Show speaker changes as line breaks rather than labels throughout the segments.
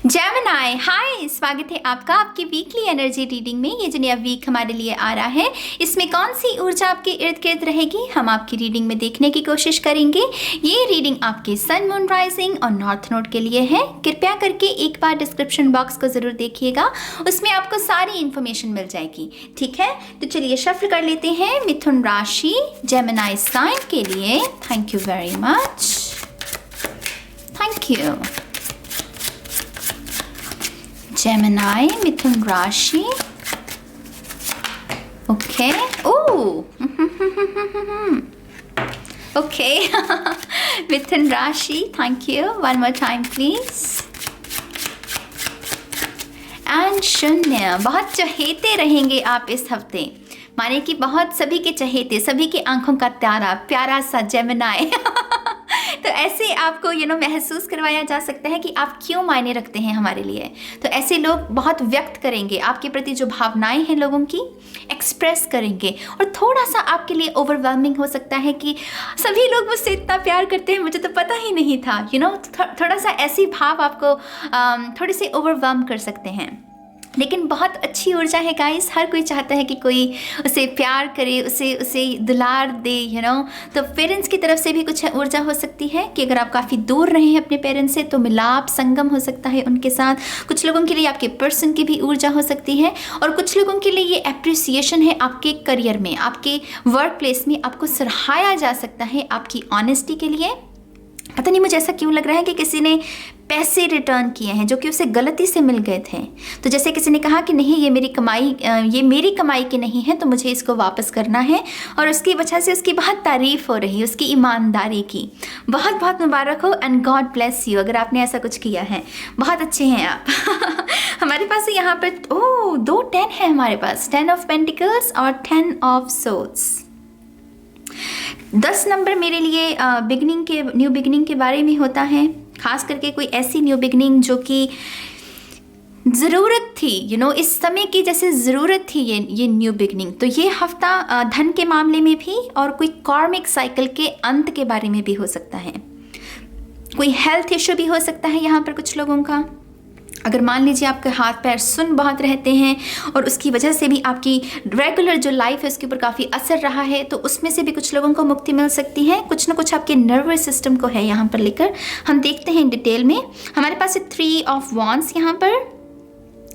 Gemini, हाय, स्वागत है आपका आपकी वीकली एनर्जी रीडिंग में। ये जो नया वीक हमारे लिए आ रहा है, इसमें कौन सी ऊर्जा आपके इर्द गिर्द रहेगी, हम आपकी रीडिंग में देखने की कोशिश करेंगे। ये रीडिंग आपके सन, मून, राइजिंग और नॉर्थ नोड के लिए है। कृपया करके एक बार डिस्क्रिप्शन बॉक्स को ज़रूर देखिएगा, उसमें आपको सारी इन्फॉर्मेशन मिल जाएगी। ठीक है, तो चलिए शफल कर लेते हैं मिथुन राशि जेमिनी साइन के लिए। Thank you very much, thank you. Gemini मिथुन राशि, ओके, ओके मिथुन राशि, thank you, one more time please. And शून्य, बहुत चहेते रहेंगे आप इस हफ्ते, माने कि बहुत सभी के चहेते, सभी की आंखों का तारा, प्यारा सा जेमिनी तो ऐसे आपको महसूस करवाया जा सकता है कि आप क्यों मायने रखते हैं हमारे लिए। तो ऐसे लोग बहुत व्यक्त करेंगे आपके प्रति, जो भावनाएं हैं लोगों की एक्सप्रेस करेंगे। और थोड़ा सा आपके लिए ओवरवेलमिंग हो सकता है कि सभी लोग मुझसे इतना प्यार करते हैं, मुझे तो पता ही नहीं था। थोड़ा सा ऐसी भाव आपको थोड़े से ओवरवेलम कर सकते हैं, लेकिन बहुत अच्छी ऊर्जा है गाइस। हर कोई चाहता है कि कोई उसे प्यार करे, उसे दुलार दे, तो पेरेंट्स की तरफ से भी कुछ ऊर्जा हो सकती है कि अगर आप काफ़ी दूर रहे हैं अपने पेरेंट्स से तो मिलाप संगम हो सकता है उनके साथ। कुछ लोगों के लिए आपके पर्सन की भी ऊर्जा हो सकती है, और कुछ लोगों के लिए ये अप्रिसिएशन है आपके करियर में, आपके वर्क प्लेस में आपको सराहाया जा सकता है आपकी ऑनेस्टी के लिए। पता नहीं मुझे ऐसा क्यों लग रहा है कि किसी ने पैसे रिटर्न किए हैं जो कि उसे गलती से मिल गए थे। तो जैसे किसी ने कहा कि नहीं, ये मेरी कमाई की नहीं है, तो मुझे इसको वापस करना है, और उसकी वजह से उसकी बहुत तारीफ़ हो रही है, उसकी ईमानदारी की। बहुत बहुत मुबारक हो एंड गॉड ब्लेस यू अगर आपने ऐसा कुछ किया है। बहुत अच्छे हैं आप हमारे पास यहाँ पर दो 10 है हमारे पास, 10 ऑफ पेंटिकल्स और 10 ऑफ सोर्ड्स। 10 नंबर मेरे लिए न्यू बिगिनिंग के बारे में होता है, खास करके कोई ऐसी न्यू बिगिनिंग जो कि ज़रूरत थी, इस समय की जैसे ज़रूरत थी ये न्यू बिगिनिंग। तो ये हफ्ता धन के मामले में भी और कोई कार्मिक साइकिल के अंत के बारे में भी हो सकता है। कोई हेल्थ इशू भी हो सकता है यहाँ पर कुछ लोगों का। अगर मान लीजिए आपके हाथ पैर सुन बहुत रहते हैं और उसकी वजह से भी आपकी रेगुलर जो लाइफ है उसके ऊपर काफ़ी असर रहा है, तो उसमें से भी कुछ लोगों को मुक्ति मिल सकती है। कुछ ना कुछ आपके नर्वस सिस्टम को है यहाँ पर लेकर, हम देखते हैं डिटेल में। हमारे पास है 3 ऑफ वॉन्ड्स यहाँ पर।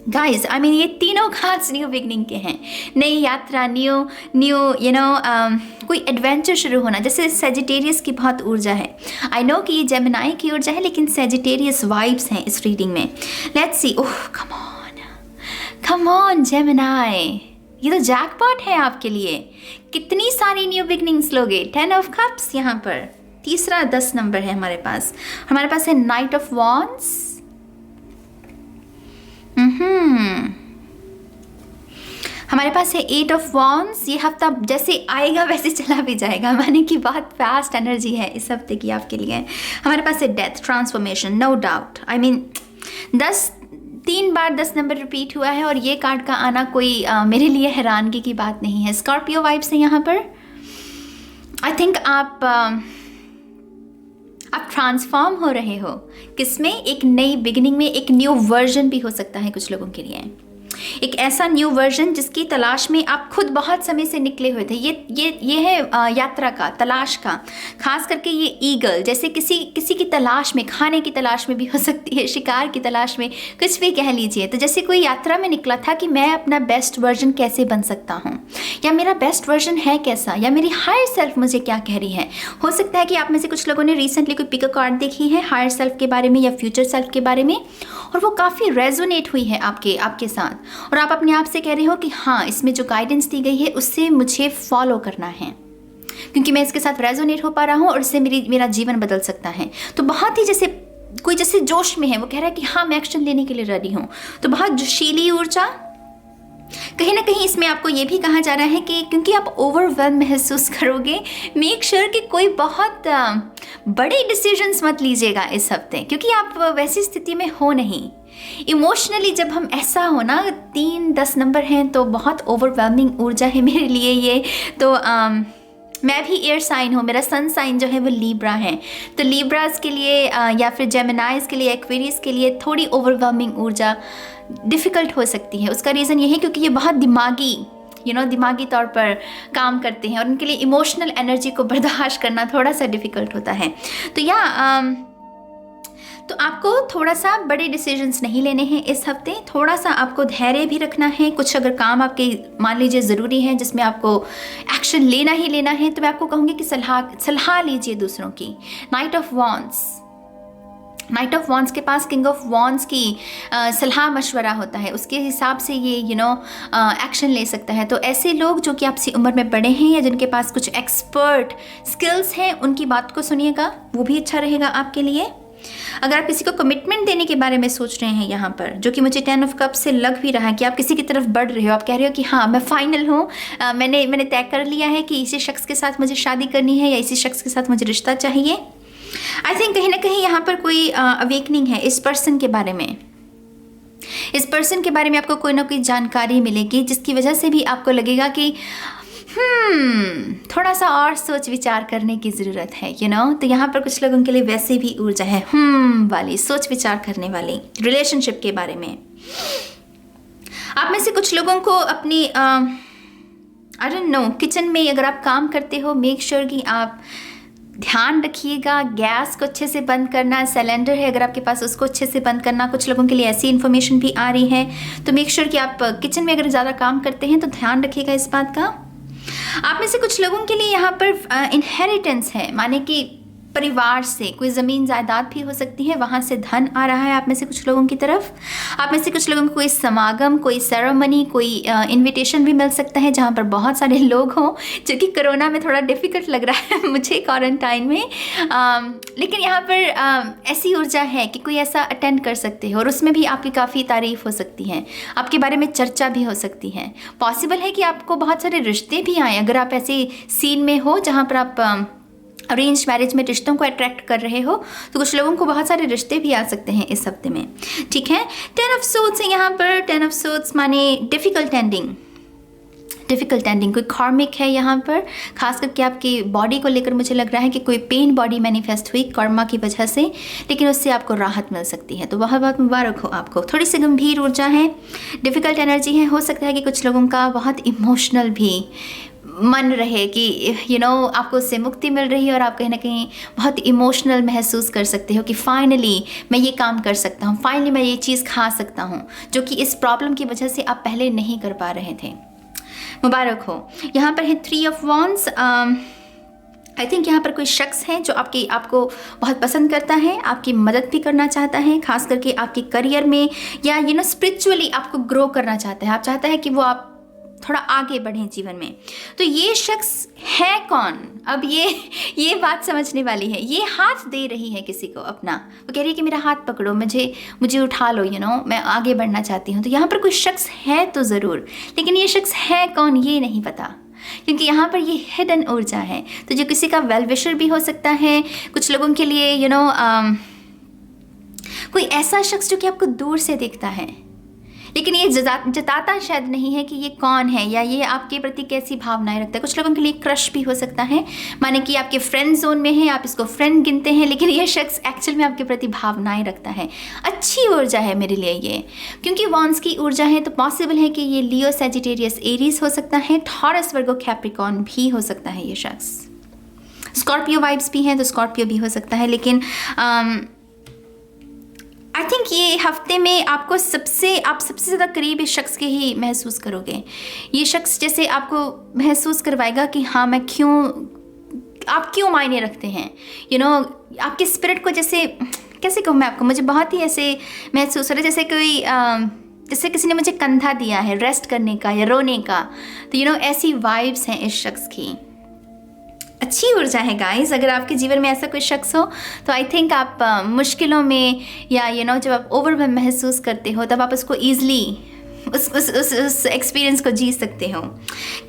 गाइज ये तीनों खास न्यू बिगनिंग के हैं। नई यात्रा, न्यू कोई एडवेंचर शुरू होना। जैसे सेजिटेरियस की बहुत ऊर्जा है, आई नो कि ये जेमिनी की ऊर्जा है, लेकिन सेजिटेरियस वाइब्स हैं इस रीडिंग में। Let's see, oh come on Gemini, ये तो जैकपॉट है आपके लिए। कितनी सारी न्यू बिगनिंग्स लोगे। 10 ऑफ कप्स यहाँ पर, तीसरा 10 नंबर है हमारे पास। हमारे पास है नाइट ऑफ वॉन्ड्स, हमारे पास है 8 ऑफ वॉन्ड्स। ये हफ्ता जैसे आएगा वैसे चला भी जाएगा, माने कि बहुत फास्ट एनर्जी है इस हफ्ते की आपके लिए। हमारे पास है डेथ, ट्रांसफॉर्मेशन, नो डाउट। 3 बार 10 नंबर रिपीट हुआ है, और ये कार्ड का आना कोई मेरे लिए हैरानगी की बात नहीं है। स्कॉर्पियो वाइब्स हैं यहाँ पर। आई थिंक आप ट्रांसफॉर्म हो रहे हो। किसमें? एक नई बिगिनिंग में। एक न्यू वर्जन भी हो सकता है कुछ लोगों के लिए, एक ऐसा न्यू वर्जन जिसकी तलाश में आप खुद बहुत समय से निकले हुए थे। ये है यात्रा का, तलाश का। खास करके ये ईगल, जैसे किसी की तलाश में, खाने की तलाश में भी हो सकती है, शिकार की तलाश में, कुछ भी कह लीजिए। तो जैसे कोई यात्रा में निकला था कि मैं अपना बेस्ट वर्जन कैसे बन सकता हूँ, या मेरा बेस्ट वर्जन है कैसा, या मेरी हायर सेल्फ मुझे क्या कह रही है। हो सकता है कि आप में से कुछ लोगों ने रिसेंटली कोई पिक कार्ड देखी है हायर सेल्फ के बारे में या फ्यूचर सेल्फ के बारे में, और वो काफ़ी रेजोनेट हुई है आपके साथ, और आप अपने आप से कह रहे हो कि हाँ, इसमें जो गाइडेंस दी गई है उससे मुझे फॉलो करना है, क्योंकि मैं इसके साथ रेजोनेट हो पा रहा हूँ और इससे मेरा जीवन बदल सकता है। तो बहुत ही जैसे जोश में है, वो कह रहा है कि हाँ, मैं एक्शन लेने के लिए रेडी हूँ। तो बहुत जोशीली ऊर्जा। कहीं ना कहीं इसमें आपको ये भी कहा जा रहा है कि क्योंकि आप ओवरवेल्म महसूस करोगे, मेक श्योर कि कोई बहुत बड़े डिसीजंस मत लीजिएगा इस हफ्ते, क्योंकि आप वैसी स्थिति में हो नहीं। इमोशनली जब हम ऐसा हो ना, 3 10 नंबर हैं तो बहुत ओवरवेलमिंग ऊर्जा है मेरे लिए ये। तो मैं भी एयर साइन हूँ, मेरा सन साइन जो है वो लीब्रा है। तो लीब्रास के लिए या फिर जेमिनाइज के लिए, एक्वेरियस के लिए थोड़ी ओवरवेलमिंग ऊर्जा डिफ़िकल्ट हो सकती है। उसका रीज़न ये है क्योंकि ये बहुत दिमागी दिमागी तौर पर काम करते हैं और उनके लिए इमोशनल एनर्जी को बर्दाश्त करना थोड़ा सा डिफ़िकल्ट होता है। तो आपको थोड़ा सा बड़े डिसीजंस नहीं लेने हैं इस हफ्ते, थोड़ा सा आपको धैर्य भी रखना है। कुछ अगर काम आपके मान लीजिए ज़रूरी है जिसमें आपको एक्शन लेना ही लेना है, तो मैं आपको कहूँगी कि सलाह लीजिए दूसरों की। नाइट ऑफ वॉन्ड्स के पास किंग ऑफ वॉन्ड्स की सलाह मशवरा होता है, उसके हिसाब से ये एक्शन ले सकता है। तो ऐसे लोग जो कि आपसे उम्र में बड़े हैं या जिनके पास कुछ एक्सपर्ट स्किल्स हैं, उनकी बात को सुनिएगा, वो भी अच्छा रहेगा आपके लिए। अगर आप किसी को कमिटमेंट देने के बारे में सोच रहे हैं यहाँ पर, जो कि मुझे 10 ऑफ कप्स से लग भी रहा है कि आप किसी की तरफ बढ़ रहे हो, आप कह रहे हो कि हाँ मैं फाइनल हूँ, मैंने तय कर लिया है कि इसी शख्स के साथ मुझे शादी करनी है या इसी शख्स के साथ मुझे रिश्ता चाहिए। आई थिंक कहीं ना कहीं यहाँ पर कोई अवेकनिंग है इस पर्सन के बारे में। इस पर्सन के बारे में आपको कोई ना कोई जानकारी मिलेगी जिसकी वजह से भी आपको लगेगा कि थोड़ा सा और सोच विचार करने की ज़रूरत है तो यहाँ पर कुछ लोगों के लिए वैसे भी ऊर्जा है वाली, सोच विचार करने वाली रिलेशनशिप के बारे में। आप में से कुछ लोगों को अपनी आई डोंट नो किचन में अगर आप काम करते हो, मेक श्योर कि आप ध्यान रखिएगा गैस को अच्छे से बंद करना, सिलेंडर है अगर आपके पास उसको अच्छे से बंद करना। कुछ लोगों के लिए ऐसी इन्फॉर्मेशन भी आ रही है, तो मेक श्योर कि आप किचन में अगर ज़्यादा काम करते हैं तो ध्यान रखिएगा इस बात का। आप में से कुछ लोगों के लिए यहाँ पर इनहेरिटेंस है, माने कि परिवार से कोई ज़मीन जायदाद भी हो सकती है, वहाँ से धन आ रहा है आप में से कुछ लोगों की तरफ। आप में से कुछ लोगों को कोई समागम, कोई सेरेमनी, कोई इनविटेशन भी मिल सकता है जहाँ पर बहुत सारे लोग हों, जो कि कोरोना में थोड़ा डिफ़िकल्ट लग रहा है मुझे क्वारंटाइन में। लेकिन यहाँ पर ऐसी ऊर्जा है कि कोई ऐसा अटेंड कर सकते हो और उसमें भी आपकी काफ़ी तारीफ़ हो सकती है, आपके बारे में चर्चा भी हो सकती है। पॉसिबल है कि आपको बहुत सारे रिश्ते भी आएँ अगर आप ऐसे सीन में हो जहाँ पर आप अरेंज मैरिज में रिश्तों को अट्रैक्ट कर रहे हो, तो कुछ लोगों को बहुत सारे रिश्ते भी आ सकते हैं इस हफ्ते में। ठीक है, 10 ऑफ सोर्ड्स है यहाँ पर। 10 ऑफ सोर्ड्स माने डिफ़िकल्ट एंडिंग, कोई कार्मिक है यहाँ पर, खास करके आपकी बॉडी को लेकर मुझे लग रहा है कि कोई पेन बॉडी मैनिफेस्ट हुई कर्मा की वजह से, लेकिन उससे आपको राहत मिल सकती है, तो बहुत बहुत मुबारक हो आपको। थोड़ी सी गंभीर ऊर्जा है, डिफ़िकल्ट एनर्जी है, हो सकता है कि कुछ लोगों का बहुत इमोशनल भी मन रहे कि आपको उससे मुक्ति मिल रही है और आप कहीं ना कहीं बहुत इमोशनल महसूस कर सकते हो कि फाइनली मैं ये काम कर सकता हूँ, फाइनली मैं ये चीज़ खा सकता हूँ, जो कि इस प्रॉब्लम की वजह से आप पहले नहीं कर पा रहे थे। मुबारक हो। यहाँ पर है 3 ऑफ वॉन्ड्स। आई थिंक यहाँ पर कोई शख्स है जो आपको बहुत पसंद करता है, आपकी मदद भी करना चाहता है, खास करके आपके करियर में या स्पिरिचुअली आपको ग्रो करना चाहता है। आप चाहता है कि वो आप थोड़ा आगे बढ़ें जीवन में। तो ये शख्स है कौन? अब ये बात समझने वाली है। ये हाथ दे रही है किसी को अपना, वो कह रही है कि मेरा हाथ पकड़ो, मुझे उठा लो, मैं आगे बढ़ना चाहती हूँ। तो यहाँ पर कोई शख्स है तो ज़रूर, लेकिन ये शख्स है कौन ये नहीं पता, क्योंकि यहाँ पर ये हिडन ऊर्जा है। तो जो किसी का वेल विशर भी हो सकता है, कुछ लोगों के लिए कोई ऐसा शख्स जो कि आपको दूर से देखता है, लेकिन ये जताता शायद नहीं है कि ये कौन है या ये आपके प्रति कैसी भावनाएं रखता है। कुछ लोगों के लिए क्रश भी हो सकता है, माने कि आपके फ्रेंड जोन में है, आप इसको फ्रेंड गिनते हैं, लेकिन ये शख्स एक्चुअल में आपके प्रति भावनाएं रखता है। अच्छी ऊर्जा है मेरे लिए ये, क्योंकि वॉन्ड्स की ऊर्जा है, तो पॉसिबल है कि ये लियो, सैजिटेरियस, एरीज हो सकता है, टॉरस, वर्गो, कैप्रिकॉर्न भी हो सकता है ये शख्स। स्कॉर्पियो वाइब्स भी हैं तो स्कॉर्पियो भी हो सकता है, लेकिन आई थिंक ये हफ्ते में आप सबसे ज़्यादा करीब इस शख्स के ही महसूस करोगे। ये शख्स जैसे आपको महसूस करवाएगा कि हाँ आप क्यों मायने रखते हैं, आपके स्पिरिट को जैसे कैसे कहूँ मैं आपको, मुझे बहुत ही ऐसे महसूस हो रहा है जैसे किसी ने मुझे कंधा दिया है रेस्ट करने का या रोने का। तो ऐसी वाइब्स हैं इस शख्स की। अच्छी ऊर्जा है गाइस। अगर आपके जीवन में ऐसा कोई शख्स हो तो आई थिंक आप मुश्किलों में या जब आप ओवरवेल्म महसूस करते हो तब आप उसको ईजिली उस एक्सपीरियंस को जी सकते हो।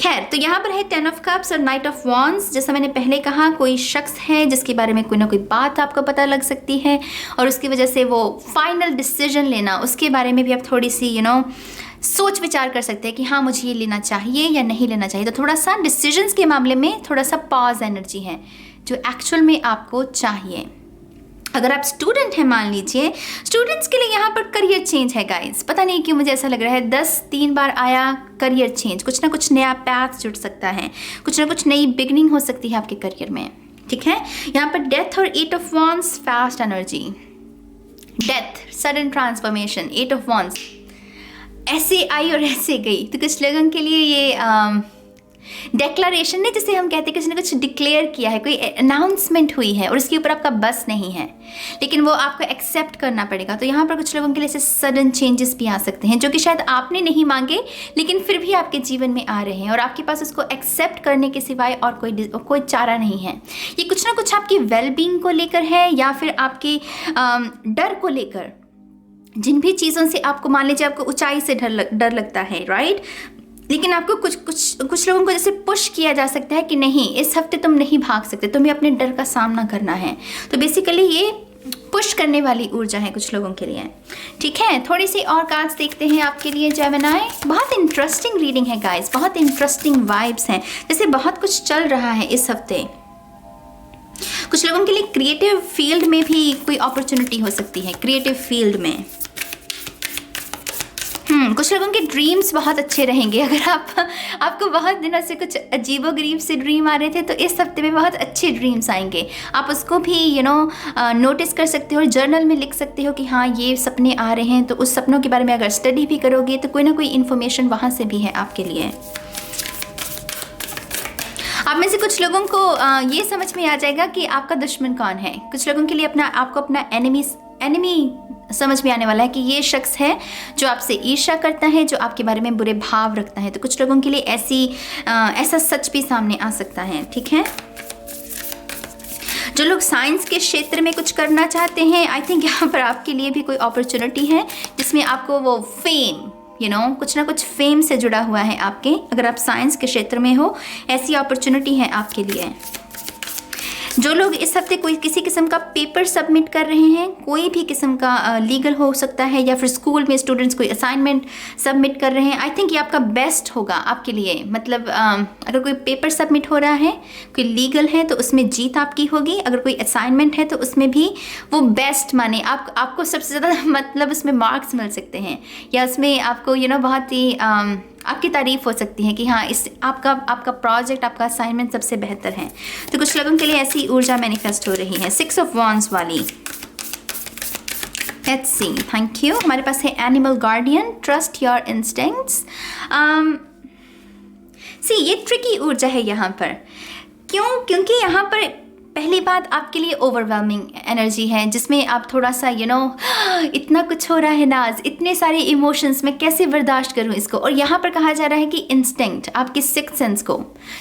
खैर, तो यहाँ पर है 10 ऑफ कप्स और नाइट ऑफ वॉन्ड्स। जैसा मैंने पहले कहा, कोई शख्स है जिसके बारे में कोई ना कोई बात आपको पता लग सकती है और उसकी वजह से वो फाइनल डिसीजन लेना, उसके बारे में भी आप थोड़ी सी सोच विचार कर सकते हैं कि हाँ मुझे ये लेना चाहिए या नहीं लेना चाहिए। तो थोड़ा सा डिसीजंस के मामले में थोड़ा सा पॉज एनर्जी है जो एक्चुअल में आपको चाहिए। अगर आप स्टूडेंट हैं, मान लीजिए स्टूडेंट्स के लिए यहाँ पर करियर चेंज है गाइस। पता नहीं क्यों मुझे ऐसा लग रहा है 10-3 बार आया करियर चेंज, कुछ ना कुछ नया पैथ जुड़ सकता है, कुछ ना कुछ नई बिगनिंग हो सकती है आपके करियर में, ठीक है। यहाँ पर डेथ और 8 of wands, fast energy, death, sudden transformation, 8 of wands ऐसे आई और ऐसे गई। तो कुछ लोगों के लिए ये डेक्लरेशन है, जिसे हम कहते हैं किसी ने कुछ डिक्लेयर किया है, कोई अनाउंसमेंट हुई है और उसके ऊपर आपका बस नहीं है, लेकिन वो आपको एक्सेप्ट करना पड़ेगा। तो यहाँ पर कुछ लोगों के लिए ऐसे सडन चेंजेस भी आ सकते हैं जो कि शायद आपने नहीं मांगे लेकिन फिर भी आपके जीवन में आ रहे हैं और आपके पास उसको एक्सेप्ट करने के सिवाय और कोई चारा नहीं है। ये कुछ ना कुछ आपकी वेलबींग को लेकर है या फिर आपके डर को लेकर, जिन भी चीज़ों से आपको, मान लीजिए आपको ऊंचाई से डर लगता है, राइट, लेकिन आपको कुछ लोगों को जैसे पुश किया जा सकता है कि नहीं इस हफ्ते तुम नहीं भाग सकते, तुम्हें अपने डर का सामना करना है। तो बेसिकली ये पुश करने वाली ऊर्जा है कुछ लोगों के लिए, ठीक है। थोड़ी सी और कार्ड्स देखते हैं आपके लिए जेमिनी। बहुत इंटरेस्टिंग रीडिंग है गाइस, बहुत इंटरेस्टिंग वाइब्स हैं, जैसे बहुत कुछ चल रहा है इस हफ्ते। कुछ लोगों के लिए क्रिएटिव फील्ड में भी कोई अपॉर्चुनिटी हो सकती है, क्रिएटिव फील्ड में। कुछ लोगों के ड्रीम्स बहुत अच्छे रहेंगे। अगर आपको बहुत दिनों से कुछ अजीबोगरीब से ड्रीम आ रहे थे तो इस हफ्ते में बहुत अच्छे ड्रीम्स आएंगे। आप उसको भी नोटिस कर सकते हो और जर्नल में लिख सकते हो कि हाँ ये सपने आ रहे हैं। तो उस सपनों के बारे में अगर स्टडी भी करोगे तो कोई ना कोई इन्फॉर्मेशन वहाँ से भी है आपके लिए। आप में से कुछ लोगों को ये समझ में आ जाएगा कि आपका दुश्मन कौन है। कुछ लोगों के लिए आपको अपना एनिमी समझ में आने वाला है कि ये शख्स है जो आपसे ईर्ष्या करता है, जो आपके बारे में बुरे भाव रखता है। तो कुछ लोगों के लिए ऐसा सच भी सामने आ सकता है, ठीक है। जो लोग साइंस के क्षेत्र में कुछ करना चाहते हैं, आई थिंक यहाँ पर आपके लिए भी कोई अपॉर्चुनिटी है जिसमें आपको वो फेम, कुछ ना कुछ फेम से जुड़ा हुआ है आपके। अगर आप साइंस के क्षेत्र में हो, ऐसी अपॉर्चुनिटी है आपके लिए। जो लोग इस हफ्ते कोई किसी किस्म का पेपर सबमिट कर रहे हैं, कोई भी किस्म का लीगल हो सकता है या फिर स्कूल में स्टूडेंट्स कोई असाइनमेंट सबमिट कर रहे हैं, आई थिंक ये आपका बेस्ट होगा आपके लिए। मतलब अगर कोई पेपर सबमिट हो रहा है, कोई लीगल है तो उसमें जीत आपकी होगी। अगर कोई असाइनमेंट है तो उसमें भी वो बेस्ट माने आपको सबसे ज़्यादा मतलब उसमें मार्क्स मिल सकते हैं या उसमें आपको बहुत ही आपकी तारीफ हो सकती है कि हाँ इस आपका प्रोजेक्ट, आपका असाइनमेंट सबसे बेहतर है। तो कुछ लोगों के लिए ऐसी ऊर्जा मैनिफेस्ट हो रही है 6 ऑफ वॉन्ड्स वाली। Let's see, thank you. हमारे पास है animal guardian, trust your instincts. See ये ट्रिकी ऊर्जा है यहाँ पर, क्योंकि यहाँ पर पहली बात आपके लिए ओवरवेलमिंग एनर्जी है जिसमें आप थोड़ा सा इतना कुछ हो रहा है नाज, इतने सारे इमोशंस, मैं कैसे बर्दाश्त करूं इसको। और यहाँ पर कहा जा रहा है कि इंस्टिंक्ट, आपकी सिक्स्थ सेंस को,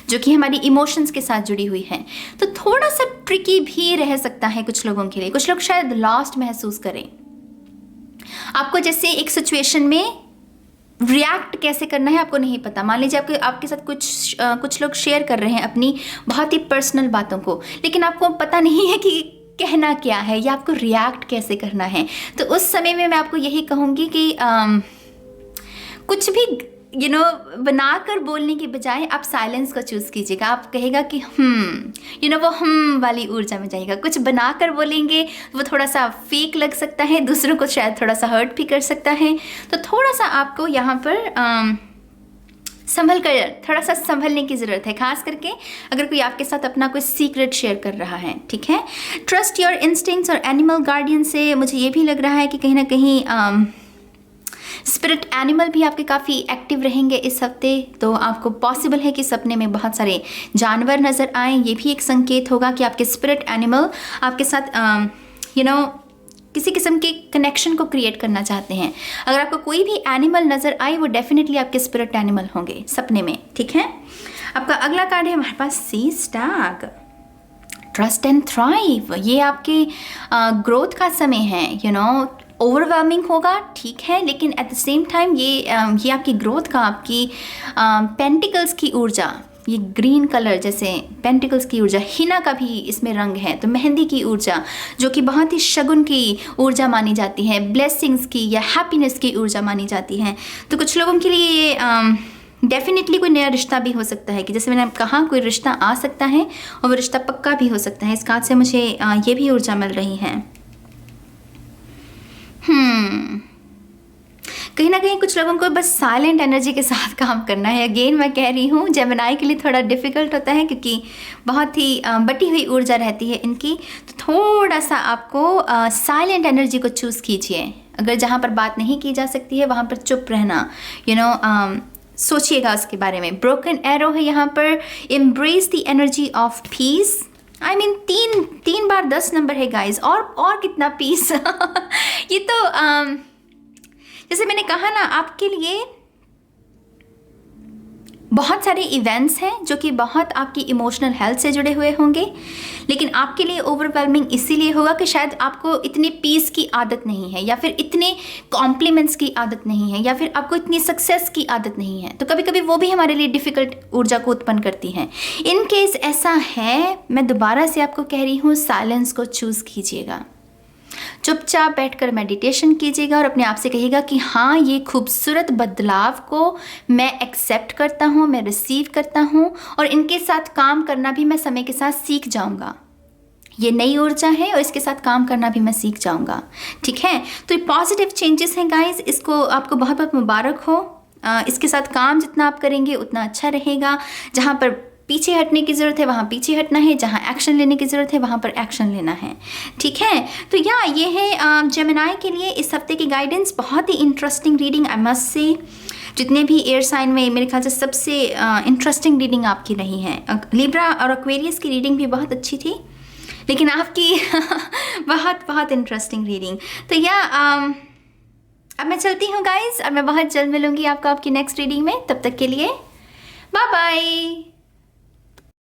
जो कि हमारी इमोशंस के साथ जुड़ी हुई है, तो थोड़ा सा ट्रिकी भी रह सकता है कुछ लोगों के लिए। कुछ लोग शायद लॉस्ट महसूस करें। आपको जैसे एक सिचुएशन में रिएक्ट कैसे करना है आपको नहीं पता। मान लीजिए आपके साथ कुछ लोग शेयर कर रहे हैं अपनी बहुत ही पर्सनल बातों को, लेकिन आपको पता नहीं है कि कहना क्या है या आपको रिएक्ट कैसे करना है। तो उस समय में मैं आपको यही कहूँगी कि कुछ भी बनाकर बोलने के बजाय आप साइलेंस को चूज़ कीजिएगा। आप कहेगा कि वो वाली ऊर्जा में जाएगा। कुछ बनाकर बोलेंगे वो थोड़ा सा फेक लग सकता है, दूसरों को शायद थोड़ा सा हर्ट भी कर सकता है। तो थोड़ा सा आपको यहाँ पर थोड़ा सा संभलने की ज़रूरत है, खास करके अगर कोई आपके साथ अपना कोई सीक्रेट शेयर कर रहा है, ठीक है। ट्रस्ट योर इंस्टिंक्ट्स और एनिमल गार्डियन से मुझे ये भी लग रहा है कि कहीं ना कहीं स्पिरिट एनिमल भी आपके काफ़ी एक्टिव रहेंगे इस हफ्ते। तो आपको पॉसिबल है कि सपने में बहुत सारे जानवर नज़र आएँ। ये भी एक संकेत होगा कि आपके स्पिरिट एनिमल आपके साथ किसी किस्म के कनेक्शन को क्रिएट करना चाहते हैं। अगर आपको कोई भी एनिमल नज़र आए वो डेफिनेटली आपके स्पिरिट एनिमल होंगे सपने में, ठीक है। आपका अगला कार्ड है हमारे पास सी स्टैग, ट्रस्ट एंड थ्राइव। ये आपके ग्रोथ का समय है। ओवरवेलमिंग होगा, ठीक है, लेकिन एट द सेम टाइम ये आपकी ग्रोथ का, आपकी पेंटिकल्स की ऊर्जा, ये ग्रीन कलर जैसे पेंटिकल्स की ऊर्जा, हिना का भी इसमें रंग है, तो मेहंदी की ऊर्जा जो कि बहुत ही शगुन की ऊर्जा मानी जाती है, ब्लेसिंग्स की या हैप्पीनेस की ऊर्जा मानी जाती है। तो कुछ लोगों के लिए ये डेफिनेटली कोई नया रिश्ता भी हो सकता है, कि जैसे मैंने कहा कोई रिश्ता आ सकता है और वो रिश्ता पक्का भी हो सकता है। इस कार्ड से मुझे ये भी ऊर्जा मिल रही है। कहीं ना कहीं कुछ लोगों को बस साइलेंट एनर्जी के साथ काम करना है। अगेन मैं कह रही हूँ जेमिनी के लिए थोड़ा डिफ़िकल्ट होता है, क्योंकि बहुत ही बटी हुई ऊर्जा रहती है इनकी। तो थोड़ा सा आपको साइलेंट एनर्जी को चूज़ कीजिए। अगर जहाँ पर बात नहीं की जा सकती है वहाँ पर चुप रहना, सोचिएगा उसके बारे में। ब्रोकन एरो है यहाँ पर, embrace the energy of peace. I mean तीन बार 10 नंबर है गाइज, और कितना पीस ये तो जैसे मैंने कहा ना, आपके लिए बहुत सारे इवेंट्स हैं जो कि बहुत आपकी इमोशनल हेल्थ से जुड़े हुए होंगे, लेकिन आपके लिए ओवरवेलमिंग इसीलिए होगा कि शायद आपको इतने पीस की आदत नहीं है, या फिर इतने कॉम्प्लीमेंट्स की आदत नहीं है, या फिर आपको इतनी सक्सेस की आदत नहीं है। तो कभी कभी वो भी हमारे लिए डिफ़िकल्ट ऊर्जा को उत्पन्न करती हैं। इन केस ऐसा है, मैं दोबारा से आपको कह रही हूँ, साइलेंस को चूज़ कीजिएगा। चुपचाप बैठकर मेडिटेशन कीजिएगा और अपने आप से कहिएगा कि हाँ, ये खूबसूरत बदलाव को मैं एक्सेप्ट करता हूँ, मैं रिसीव करता हूँ, और इनके साथ काम करना भी मैं समय के साथ सीख जाऊँगा। ये नई ऊर्जा है और इसके साथ काम करना भी मैं सीख जाऊँगा। ठीक है, तो ये पॉजिटिव चेंजेस हैं गाइज, इसको आपको बहुत बहुत मुबारक हो। इसके साथ काम जितना आप करेंगे उतना अच्छा रहेगा। जहाँ पर पीछे हटने की ज़रूरत है वहाँ पीछे हटना है, जहाँ एक्शन लेने की ज़रूरत है वहाँ पर एक्शन लेना है। ठीक है, तो ये है जेमिनी के लिए इस हफ्ते की गाइडेंस। बहुत ही interesting reading, I must say. जितने भी एयर साइन में मेरे ख्याल से सबसे इंटरेस्टिंग रीडिंग आपकी रही है। लिब्रा और एक्वेरियस की रीडिंग भी बहुत अच्छी थी, लेकिन आपकी बहुत बहुत इंटरेस्टिंग रीडिंग। तो अब मैं चलती हूँ गाइज, और मैं बहुत जल्द मिलूँगी आपको आपकी नेक्स्ट रीडिंग में। तब तक के लिए बाय बाय।